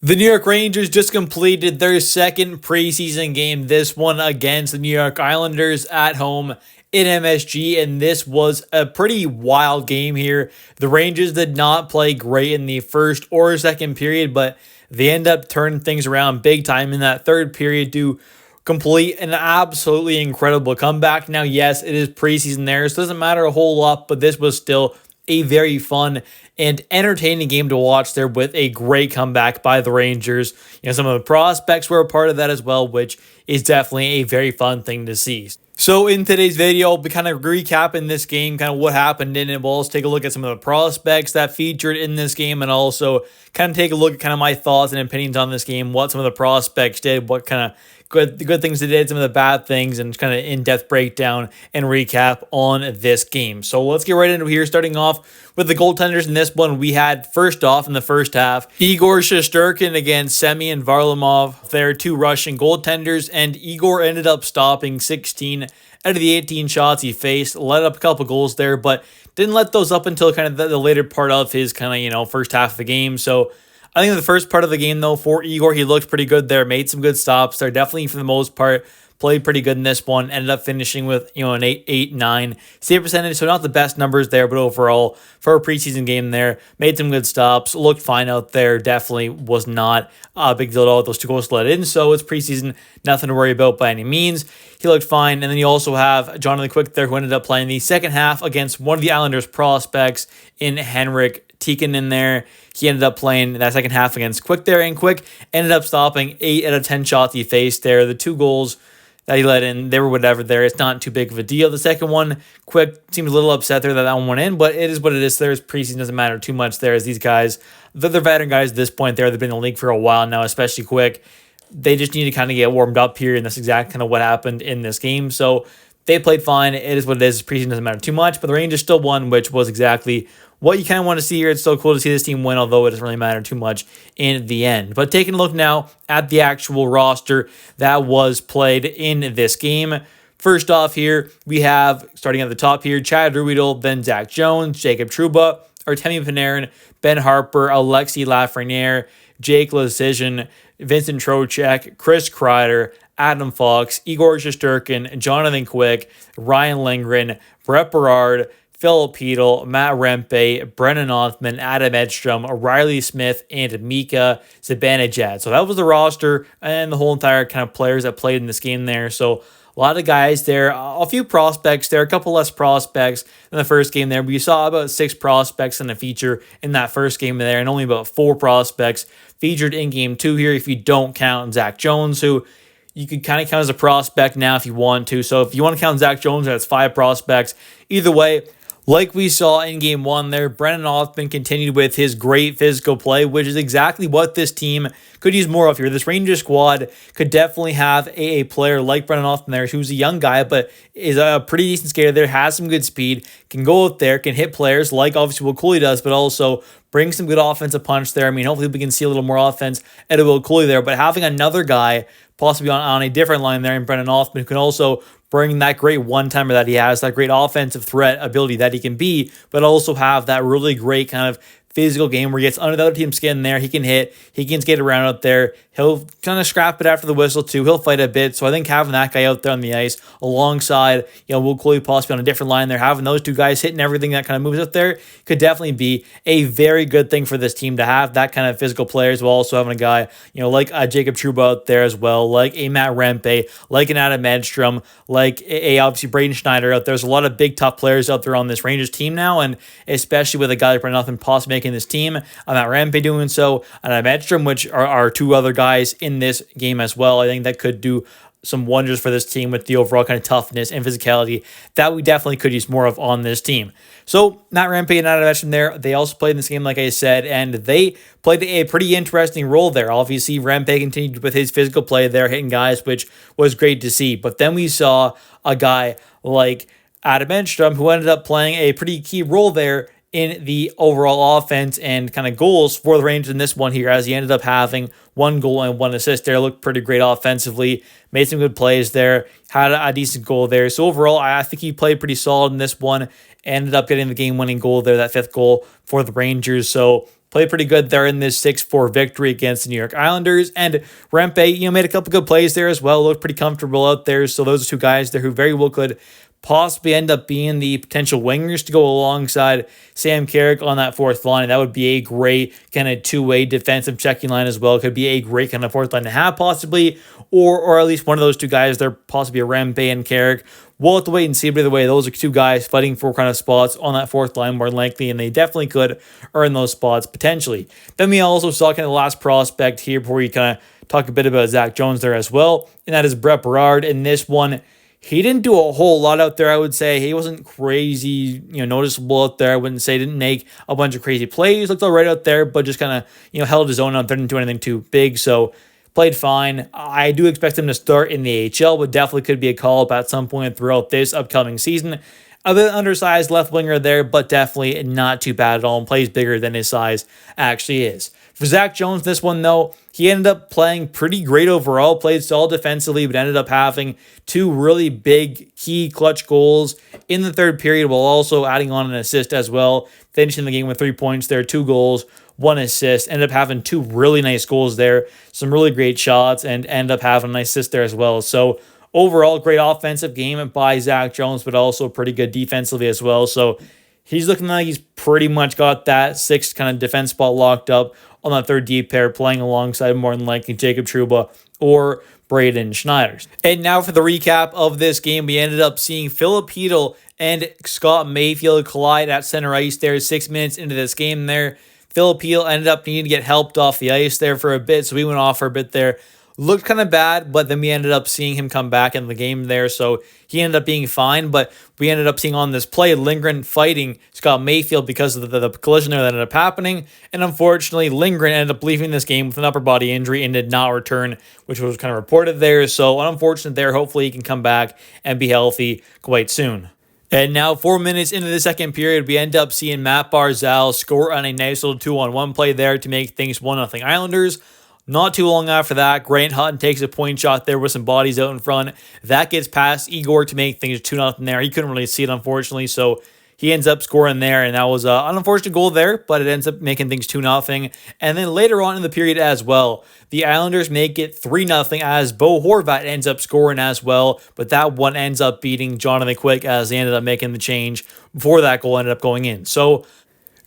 The New York Rangers just completed their second preseason game, this one against the New York Islanders at home in MSG, and this was a pretty wild game here. The Rangers did not play great in the first or second period, but they end up turning things around big time in that third period to complete an absolutely incredible comeback. Now, yes, it is preseason there, so it doesn't matter a whole lot, but this was still a very fun and entertaining game to watch there with a great comeback by the Rangers. Some of the prospects were a part of that as well, which is definitely a very fun thing to see. So in today's video, I'll be kind of recapping this game, kind of what happened in it. We'll also take a look at some of the prospects that featured in this game and also kind of take a look at kind of my thoughts and opinions on this game, what some of the prospects did, what kind of good things they did, some of the bad things, and kind of in-depth breakdown and recap on this game. So let's get right into here, starting off with the goaltenders in this one. We had, first off, in the first half, Igor Shesterkin against Semyon Varlamov. They're two Russian goaltenders, and Igor ended up stopping 16 out of the 18 shots he faced, let up a couple goals there, but didn't let those up until kind of the later part of his kind of, first half of the game. So I think in the first part of the game, though, for Igor, he looked pretty good there, made some good stops there, definitely for the most part, played pretty good in this one, ended up finishing with, an 8.9 save percentage, so not the best numbers there, but overall, for a preseason game there, made some good stops, looked fine out there, definitely was not a big deal at all, those two goals let in, so it's preseason, nothing to worry about by any means. He looked fine, and then you also have Jonathan Quick there, who ended up playing the second half against one of the Islanders prospects in Henrik Tikin in there. He ended up playing that second half against Quick there, and Quick ended up stopping 8 out of 10 shots he faced there. The two goals that he let in, they were whatever there. It's not too big of a deal. The second one, Quick seemed a little upset there that one went in, but it is what it is. There's preseason, doesn't matter too much there, as these guys, they're veteran guys at this point there. They've been in the league for a while now, especially Quick. They just need to kind of get warmed up here, and that's exactly kind of what happened in this game. So they played fine. It is what it is. Preseason doesn't matter too much, but the Rangers still won, which was exactly what you kind of want to see here. It's still cool to see this team win, although it doesn't really matter too much in the end. But taking a look now at the actual roster that was played in this game. First off here, we have, starting at the top here, Chad Ruhwedel, then Zach Jones, Jacob Trouba, Artemi Panarin, Ben Harper, Alexi Lafreniere, Jake Leschyshyn, Vincent Trocheck, Chris Kreider, Adam Fox, Igor Shesterkin, Jonathan Quick, Ryan Lindgren, Brett Berard, Philip Hedl, Matt Rempe, Brennan Othman, Adam Edstrom, Riley Smith, and Mika Zibanejad. So that was the roster and the whole entire kind of players that played in this game there. So a lot of guys there, a few prospects there, a couple less prospects than the first game there. But you saw about 6 prospects in a feature in that first game there, and only about 4 prospects featured in game 2 here if you don't count Zach Jones, who you could kind of count as a prospect now if you want to. So if you want to count Zach Jones, that's 5 prospects. Either way, like we saw in game 1 there, Brennan Othman continued with his great physical play, which is exactly what this team could use more of here. This Rangers squad could definitely have a player like Brennan Othman there, who's a young guy, but is a pretty decent skater there, has some good speed, can go out there, can hit players like obviously what Cooley does, but also bring some good offensive punch there. I mean, hopefully we can see a little more offense out of Will Cooley there, but having another guy possibly on a different line there in Brennan Othman can also bring that great one-timer that he has, that great offensive threat ability that he can be, but also have that really great kind of physical game where he gets under the other team's skin there. He can hit, he can skate around out there. He'll kind of scrap it after the whistle too. He'll fight a bit. So I think having that guy out there on the ice alongside, Will Cooley possibly on a different line there, having those two guys hitting everything that kind of moves out there could definitely be a very good thing for this team to have that kind of physical players while also having a guy, like Jacob Trouba out there as well, like a Matt Rempe, like an Adam Edstrom, like a obviously Braden Schneider out there. There's a lot of big tough players out there on this Rangers team now, and especially with a guy like Brennan Othman possibly making this team, Matt Rempe doing so, and Adam Edstrom, which are 2 other guys in this game as well. I think that could do some wonders for this team with the overall kind of toughness and physicality that we definitely could use more of on this team. So Matt Rempe and Adam Edstrom there, they also played in this game, like I said, and they played a pretty interesting role there. Obviously, Rempe continued with his physical play there, hitting guys, which was great to see. But then we saw a guy like Adam Edstrom, who ended up playing a pretty key role there in the overall offense and kind of goals for the Rangers in this one here, as he ended up having 1 goal and 1 assist there. Looked pretty great offensively, made some good plays there, had a decent goal there. So overall, I think he played pretty solid in this one, ended up getting the game-winning goal there, that 5th goal for the Rangers. So played pretty good there in this 6-4 victory against the New York Islanders. And Rempe, made a couple good plays there as well, looked pretty comfortable out there. So those are two guys there who very well could possibly end up being the potential wingers to go alongside Sam Carrick on that fourth line. And that would be a great kind of two-way defensive checking line as well. It could be a great kind of fourth line to have possibly, or at least one of those two guys there, possibly a Rempe and Carrick. We'll have to wait and see. But either way, those are two guys fighting for kind of spots on that fourth line more than likely, and they definitely could earn those spots potentially. Then we also saw kind of the last prospect here before we kind of talk a bit about Zach Jones there as well, and that is Brett Berard. In this one, he didn't do a whole lot out there, I would say. He wasn't crazy, noticeable out there. I wouldn't say didn't make a bunch of crazy plays. Looked all right out there, but just kind of, held his own out there. Didn't do anything too big, so played fine. I do expect him to start in the AHL, but definitely could be a call-up at some point throughout this upcoming season. A bit undersized left winger there, but definitely not too bad at all, and plays bigger than his size actually is. For Zach Jones, this one, though, he ended up playing pretty great overall, played solid defensively, but ended up having two really big, key, clutch goals in the third period, while also adding on an assist as well, finishing the game with 3 points there, 2 goals, 1 assist, ended up having 2 really nice goals there, some really great shots, and ended up having a nice assist there as well. So overall, great offensive game by Zach Jones, but also pretty good defensively as well. So he's looking like he's pretty much got that 6th kind of defense spot locked up on that third deep pair, playing alongside more than likely Jacob Trouba or Braden Schneider. And now for the recap of this game, we ended up seeing Filip Chytil and Scott Mayfield collide at center ice there 6 minutes into this game there. Filip Chytil ended up needing to get helped off the ice there for a bit, so he went off for a bit there. Looked kind of bad, but then we ended up seeing him come back in the game there, so he ended up being fine. But we ended up seeing on this play Lindgren fighting Scott Mayfield because of the collision there that ended up happening. And unfortunately, Lindgren ended up leaving this game with an upper body injury and did not return, which was kind of reported there. So unfortunate there. Hopefully he can come back and be healthy quite soon. And now 4 minutes into the second period, we end up seeing Matt Barzal score on a nice little 2-on-1 play there to make things 1-0 Islanders. Not too long after that, Grant Hutton takes a point shot there with some bodies out in front. That gets past Igor to make things 2-0 there. He couldn't really see it, unfortunately, so he ends up scoring there, and that was an unfortunate goal there, but it ends up making things 2-0. And then later on in the period as well, the Islanders make it 3-0 as Bo Horvat ends up scoring as well, but that one ends up beating Jonathan Quick as they ended up making the change before that goal ended up going in. So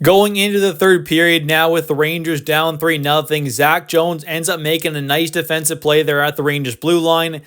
going into the third period now with the Rangers down 3-0, Zach Jones ends up making a nice defensive play there at the Rangers blue line.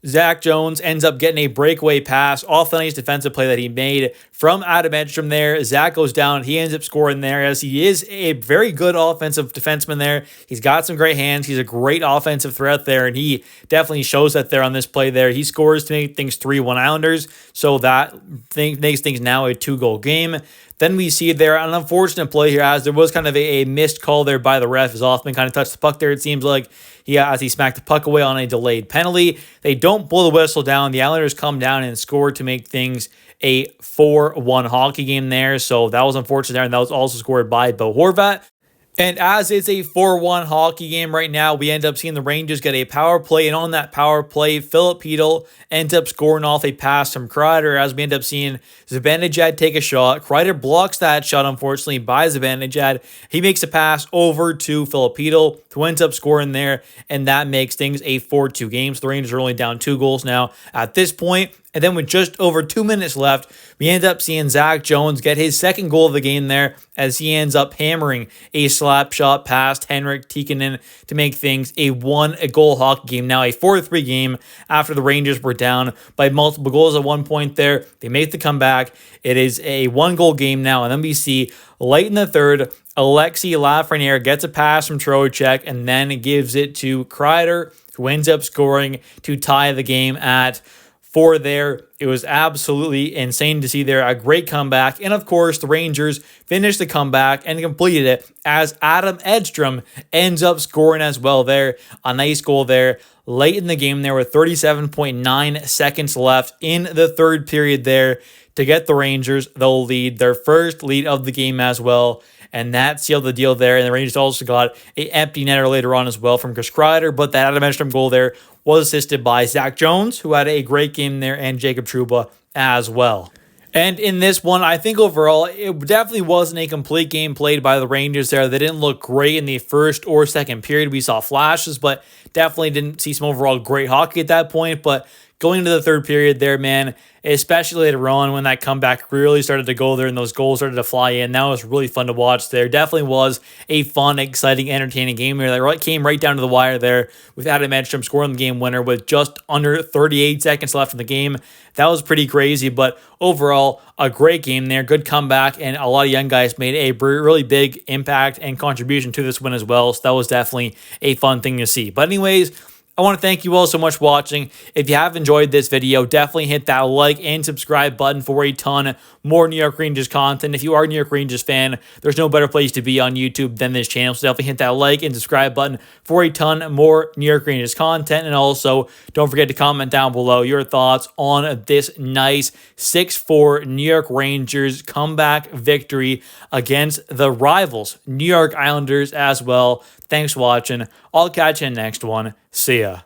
Zach Jones ends up getting a breakaway pass off the nice defensive play that he made from Adam Edstrom there. Zach goes down. He ends up scoring there as he is a very good offensive defenseman there. He's got some great hands. He's a great offensive threat there, and he definitely shows that there on this play there. He scores to make things 3-1 Islanders, so that makes things now a 2-goal game. Then we see there an unfortunate play here as there was kind of a missed call there by the ref as Hoffman kind of touched the puck there, it seems like, as he smacked the puck away on a delayed penalty. They don't blow the whistle down. The Islanders come down and score to make things a 4-1 hockey game there. So that was unfortunate there, and that was also scored by Bo Horvat. And as it's a 4-1 hockey game right now, we end up seeing the Rangers get a power play. And on that power play, Filip Chytil ends up scoring off a pass from Kreider as we end up seeing Zibanejad take a shot. Kreider blocks that shot, unfortunately, by Zibanejad. He makes a pass over to Filip Chytil, who ends up scoring there. And that makes things a 4-2 game. So the Rangers are only down 2 goals now at this point. And then with just over 2 minutes left, we end up seeing Zach Jones get his second goal of the game there as he ends up hammering a slap shot past Henrik Tikkanen to make things a 1-goal hockey game. Now a 4-3 game after the Rangers were down by multiple goals at one point there. They make the comeback. It is a 1-goal game now. And then we see late in the third, Alexi Lafreniere gets a pass from Trocheck and then gives it to Kreider, who ends up scoring to tie the game at 4 there. It was absolutely insane to see there. A great comeback. And of course, the Rangers finished the comeback and completed it as Adam Edstrom ends up scoring as well there. A nice goal there late in the game there with 37.9 seconds left in the third period there to get the Rangers the lead, their first lead of the game as well. And that sealed the deal there. And the Rangers also got an empty netter later on as well from Chris Kreider. But that Adam Edstrom goal there was assisted by Zach Jones, who had a great game there, and Jacob Trouba as well. And in this one, I think overall, it definitely wasn't a complete game played by the Rangers there. They didn't look great in the first or second period. We saw flashes, but definitely didn't see some overall great hockey at that point. But going into the third period there, man, especially later on when that comeback really started to go there and those goals started to fly in, that was really fun to watch there. Definitely was a fun, exciting, entertaining game here that came right down to the wire there with Adam Edstrom scoring the game winner with just under 38 seconds left in the game. That was pretty crazy, but overall, a great game there. Good comeback, and a lot of young guys made a really big impact and contribution to this win as well. So that was definitely a fun thing to see. But anyways, I want to thank you all so much for watching. If you have enjoyed this video, definitely hit that like and subscribe button for a ton more New York Rangers content. If you are a New York Rangers fan, there's no better place to be on YouTube than this channel. So definitely hit that like and subscribe button for a ton more New York Rangers content. And also, don't forget to comment down below your thoughts on this nice 6-4 New York Rangers comeback victory against the rivals, New York Islanders as well. Thanks for watching. I'll catch you in the next one. See ya.